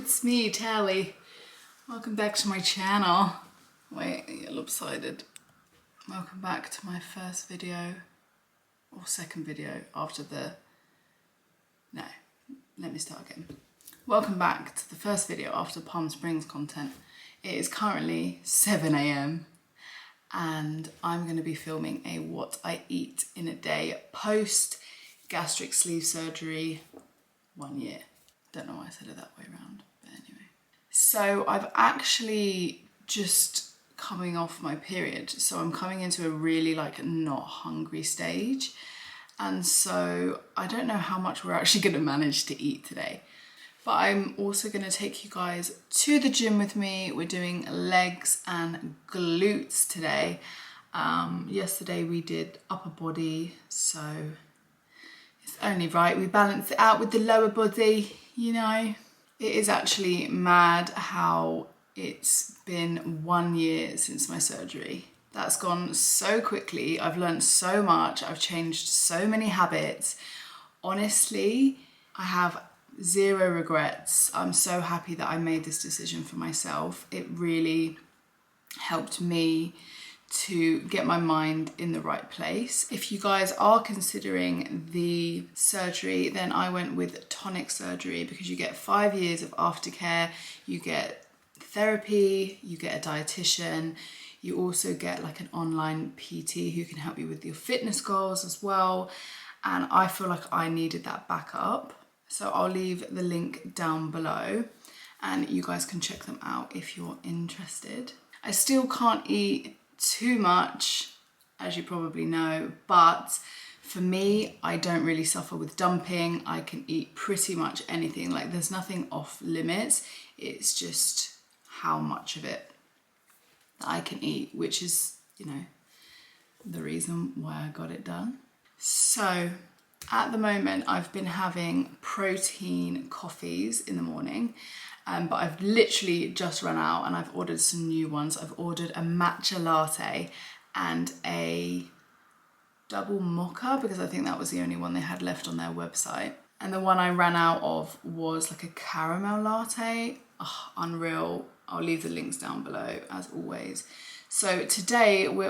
it's me, Tally. Welcome back to my channel. Wait, you're lopsided. Welcome back to my first video, or second video after the... No, let me start again. Welcome back to the first video after Palm Springs content. It is currently 7 AM and I'm going to be filming a what I eat in a day post gastric sleeve surgery 1 year. Don't know why I said it that way around, but anyway. So I've actually just coming off my period, so I'm coming into a really not hungry stage, and so I don't know how much we're actually going to manage to eat today. But I'm also going to take you guys to the gym with me. We're doing legs and glutes today. Yesterday we did upper body, so it's only right we balance it out with the lower body, you know. It is actually mad how it's been 1 year since my surgery. That's gone so quickly. I've learned so much. I've changed so many habits. Honestly, I have zero regrets. I'm so happy that I made this decision for myself. It really helped me to get my mind in the right place. If you guys are considering the surgery, then I went with TONIC surgery because you get 5 years of aftercare, you get therapy, you get a dietitian, you also get an online PT who can help you with your fitness goals as well. And I feel like I needed that backup. So I'll leave the link down below and you guys can check them out if you're interested. I still can't eat too much, as you probably know, but for me, I don't really suffer with dumping. I can eat pretty much anything. There's nothing off limits. It's just how much of it that I can eat, which is, you know, the reason why I got it done. So at the moment, I've been having protein coffees in the morning, but I've literally just run out and I've ordered some new ones. I've ordered a matcha latte and a double mocha because I think that was the only one they had left on their website. And the one I ran out of was a caramel latte. Oh, unreal. I'll leave the links down below as always. So today we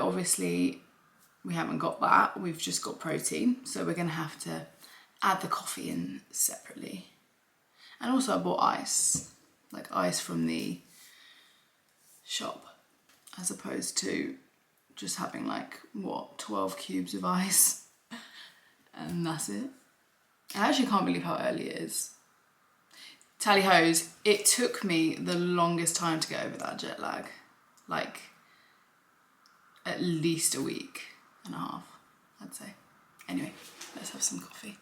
haven't got that, we've just got protein. So we're gonna have to add the coffee in separately. And also I bought ice, ice from the shop, as opposed to just having 12 cubes of ice and that's it. I actually can't believe how early it is. Tally hoes, it took me the longest time to get over that jet lag. At least a week and a half, I'd say. Anyway, let's have some coffee.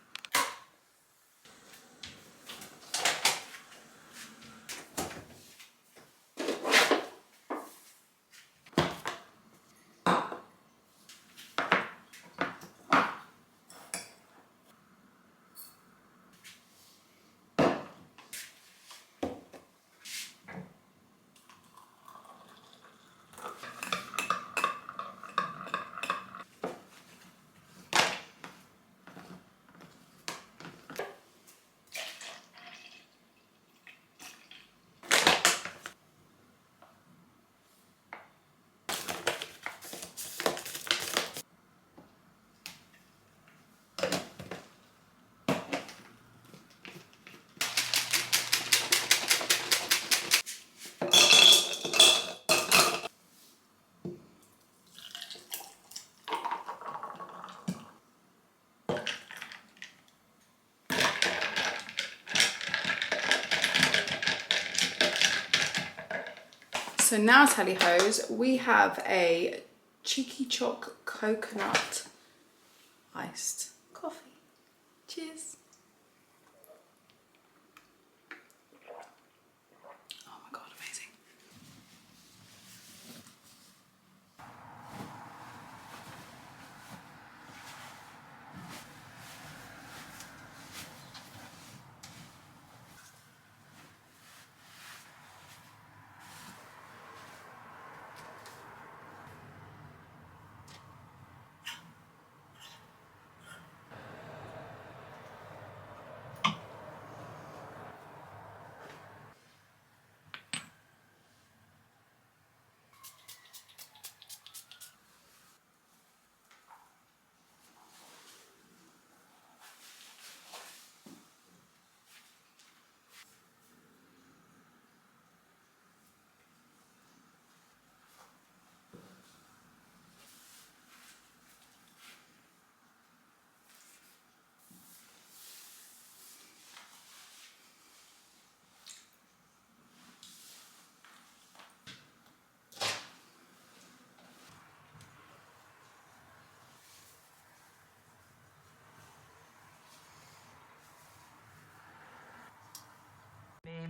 So now, Tally hoes, we have a Cheeky Choc coconut iced coffee. Cheers. Oh my God, amazing.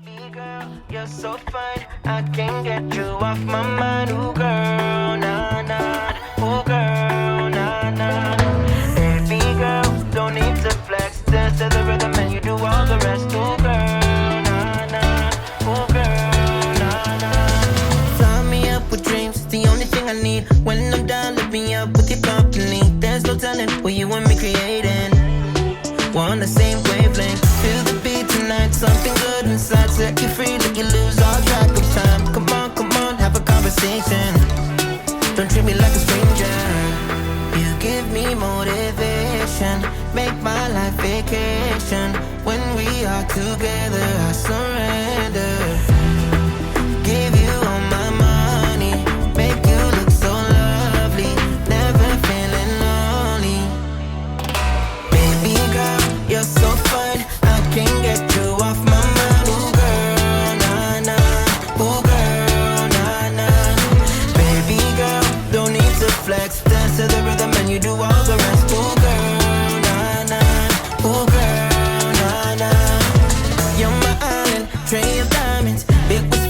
Baby girl, you're so fine, I can't get you off my mind. Ooh girl, nah nah. Ooh girl, nah nah. Baby girl, don't need to flex. Dance to the rhythm and you do all the rest. Ooh girl, nah nah. Ooh girl, nah nah. Fly me up with dreams, the only thing I need. When I'm down, lift me up with your company. There's no telling what you and me creating. We're on the same wavelength. Feel the beat tonight, something good inside. Set you free, let you lose all track of time. Come on, have a conversation. Don't treat me like a stranger. You give me motivation, make my life vacation. When we are together, I surrender. Give you all my money, make you look so lovely. Never feeling lonely. Baby girl, you're so fine, I can't get you off my mind. Ooh girl, nah nah. Ooh girl, nah nah. Baby girl, don't need to flex. Dance to the rhythm and you do all the rest. Ooh girl, nah nah. Ooh girl, nah nah. You're my island, tray of diamonds. It was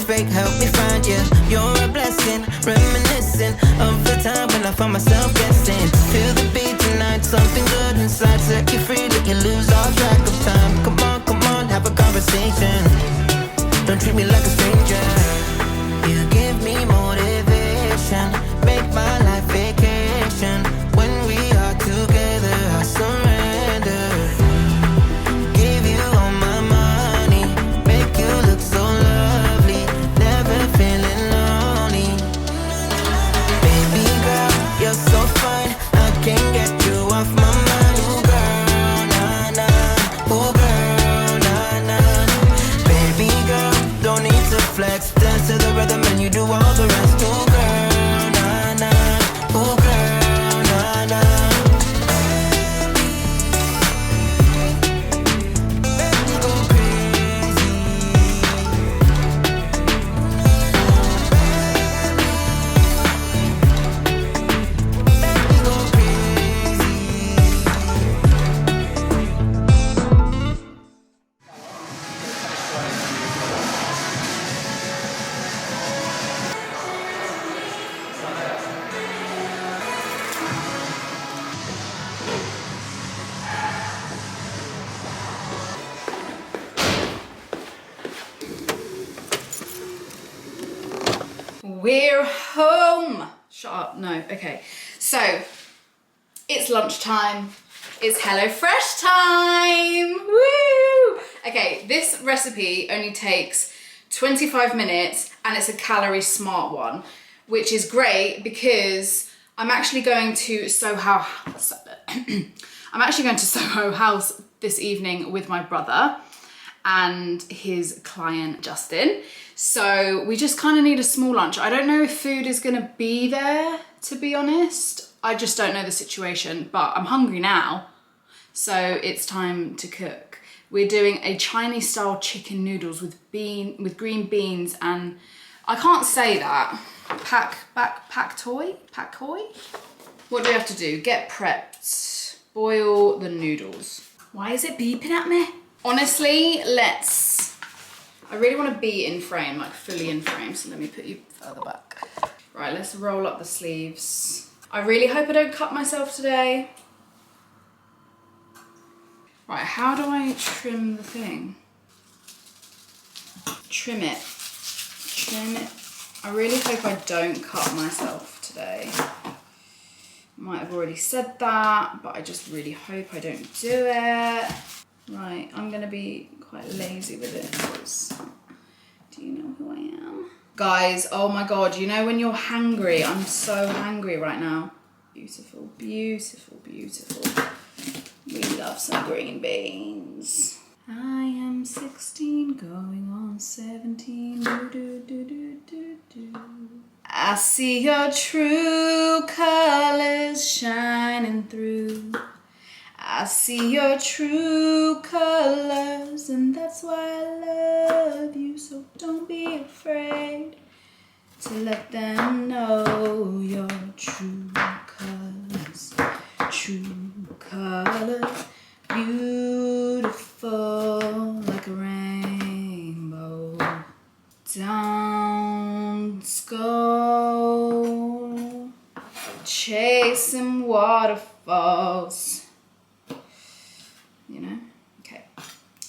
fake, help me find you. You're a blessing, reminiscent of the time when I found myself guessing. Feel the beat tonight, something good inside. Set you free, let you lose all track of time. Come on, have a conversation. Don't treat me like a stranger. You give me motivation, make my life vacation. When we are together, I surrender. Give you all my money, make you look so lovely. Never feeling lonely. Baby girl, you're so fine, I can't get you off my mind. Ooh girl, nah nah. Ooh girl, nah nah. Baby girl, don't need to flex. Dance to the rhythm and you do all the rest. Ooh girl, nah nah. Ooh girl, nah nah. Make me go crazy. Make me go crazy. We're home. Shut up, no, okay. So, it's lunchtime. It's Hellofresh time, woo! Okay, this recipe only takes 25 minutes and it's a calorie smart one, which is great because I'm actually going to Soho House this evening with my brother and his client Justin. So we just kind of need a small lunch. I don't know if food is gonna be there, to be honest. I just don't know the situation, but I'm hungry now. So it's time to cook. We're doing a Chinese style chicken noodles with green beans and I can't say that. Pak toy? What do we have to do? Get prepped, boil the noodles. Why is it beeping at me? Honestly, I really want to be in frame, like fully in frame, so let me put you further back. Right, let's roll up the sleeves. I really hope I don't cut myself today. Right, how do I trim the thing? Trim it. I really hope I don't cut myself today. Might have already said that, but I just really hope I don't do it. Right, I'm gonna be quite lazy with it because do you know who I am? Guys, oh my God, you know when you're hangry? I'm so hangry right now. Beautiful, beautiful, beautiful. We love some green beans. I am 16, going on 17. Do, do, do, do, do, do. I see your true colors shining through. I see your true colors, and that's why I love you. So don't be afraid to let them know your true colors. True colors, beautiful like a rainbow. chasing waterfalls. You know? Okay.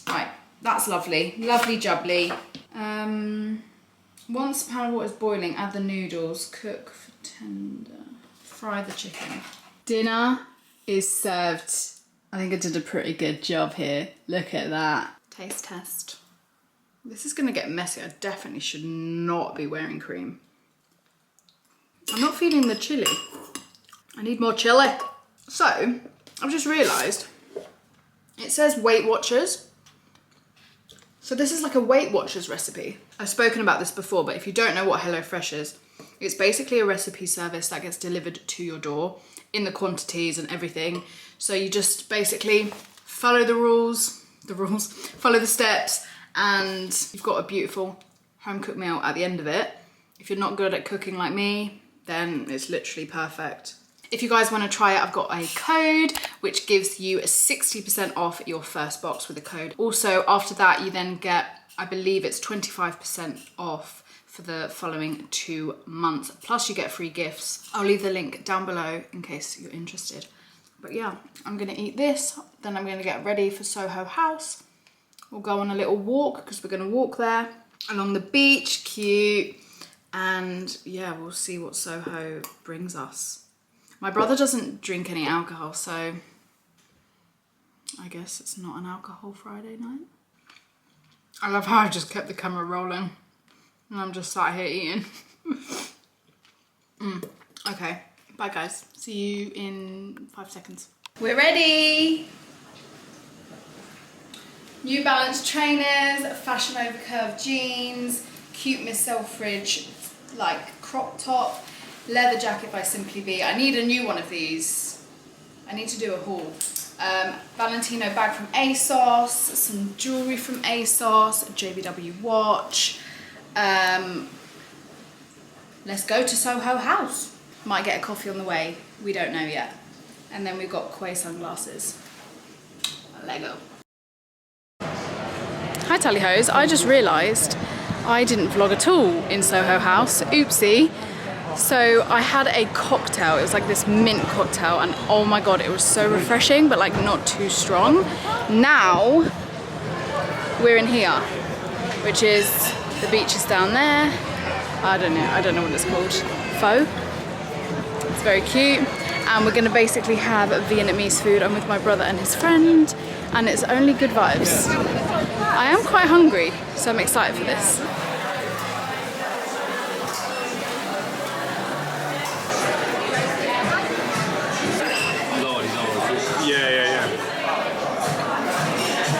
Right, that's lovely. Lovely jubbly. Once a pound of water is boiling, add the noodles. Cook for tender. Fry the chicken. Dinner is served. I think I did a pretty good job here. Look at that. Taste test. This is gonna get messy. I definitely should not be wearing cream. I'm not feeling the chili. I need more chili. So, I've just realised it says Weight Watchers. So this is like a Weight Watchers recipe. I've spoken about this before, but if you don't know what Hellofresh is, it's basically a recipe service that gets delivered to your door in the quantities and everything. So you just basically follow the rules, follow the steps, and you've got a beautiful home cooked meal at the end of it. If you're not good at cooking like me, then it's literally perfect. If you guys want to try it, I've got a code which gives you a 60% off your first box with a code. Also, after that, you then get, I believe it's 25% off for the following 2 months. Plus you get free gifts. I'll leave the link down below in case you're interested. But yeah, I'm gonna eat this, then I'm gonna get ready for Soho House. We'll go on a little walk because we're gonna walk there along the beach, cute. And yeah, we'll see what Soho brings us. My brother doesn't drink any alcohol, so I guess it's not an alcohol Friday night. I love how I just kept the camera rolling and I'm just sat here eating. Okay, bye guys. See you in 5 seconds. We're ready. New Balance trainers, fashion over curve jeans, cute Miss Selfridge like crop top, leather jacket by SimplyBe. I need a new one of these. I need to do a haul. Valentino bag from ASOS, some jewellery from ASOS, a JBW watch. Let's go to Soho House. Might get a coffee on the way, we don't know yet. And then we've got Quay Sunglasses. Lego. Hi Tally Hoes, I just realised I didn't vlog at all in Soho House. Oopsie. So I had a cocktail, it was like this mint cocktail, and oh my god, it was so refreshing, but like not too strong. Now we're in here, which is, the beach is down there. I don't know what it's called. Pho. It's very cute. And we're gonna basically have Vietnamese food. I'm with my brother and his friend, and it's only good vibes. I am quite hungry, so I'm excited for this. Yeah.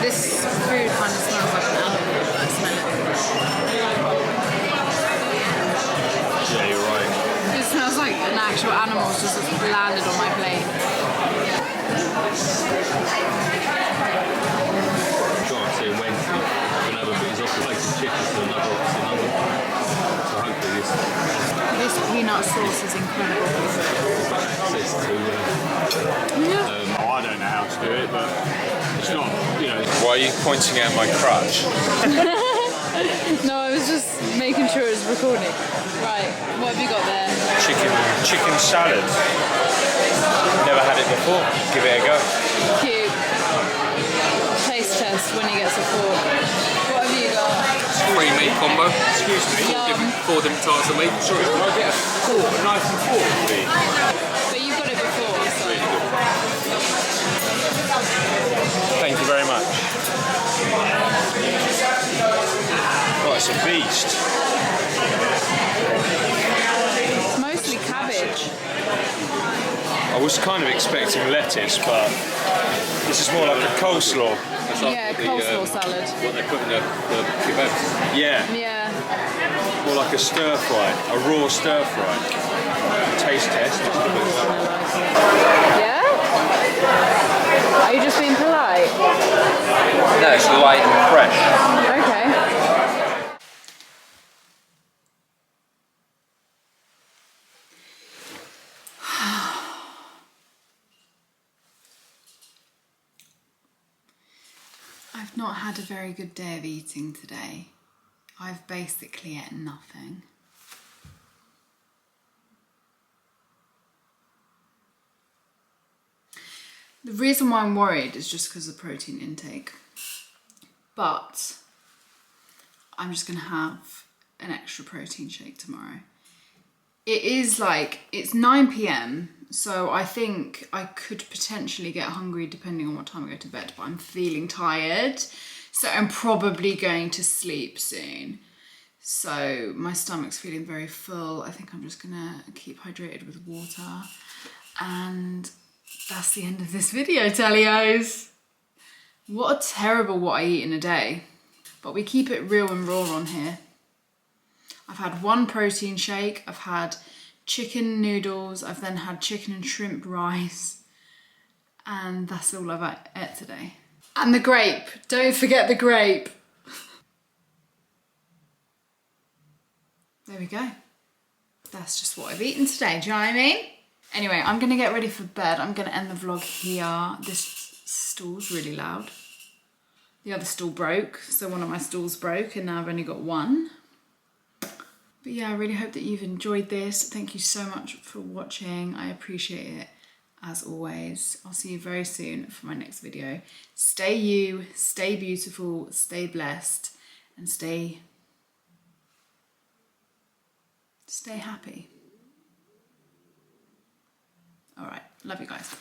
This food kind of smells like an animal. I smell it. Yeah, you're right. It smells like an actual animal just landed on my plate. Can't see Wednesday. We're gonna have a bit of operated chicken to another office in London. So hopefully This peanut sauce is incredible. access to. I don't know how to do it, but it's not, you know. Why are you pointing at my crutch? No, I was just making sure it was recording. Right, what have you got there? Chicken salad. Never had it before. Give it a go. Cute. Taste test when he gets a fork. What have you got? 3 meat combo. Excuse me. Yum. 4 different types of meat. Sorry, can I get a fork, a knife and fork, please? But you've got it before, so. Thank you very much. Oh, it's a beast. It's mostly cabbage. I was kind of expecting lettuce, but this is more like a coleslaw. It's like Yeah, the, coleslaw salad. what they put in the kebabs. Yeah, Yeah. more like a stir fry, a raw stir fry. Taste test. Yeah? Are you just being polite? No, it's light and fresh. Okay. I've not had a very good day of eating today. I've basically ate nothing. The reason why I'm worried is just because of the protein intake. But I'm just gonna have an extra protein shake tomorrow. It is like, it's 9 PM, so I think I could potentially get hungry depending on what time I go to bed, but I'm feeling tired, so I'm probably going to sleep soon. So my stomach's feeling very full. I think I'm just gonna keep hydrated with water. And that's the end of this video, Tellios. What a terrible what I eat in a day. But we keep it real and raw on here. I've had one protein shake, I've had chicken noodles, I've then had chicken and shrimp rice, and that's all I've ate today. And the grape, don't forget the grape. There we go. That's just what I've eaten today, do you know what I mean? Anyway, I'm gonna get ready for bed. I'm gonna end the vlog here. This stool's really loud. The other stool broke, so one of my stools broke and now I've only got one. But yeah, I really hope that you've enjoyed this. Thank you so much for watching. I appreciate it as always. I'll see you very soon for my next video. Stay you, stay beautiful, stay blessed, and stay happy. All right, love you guys.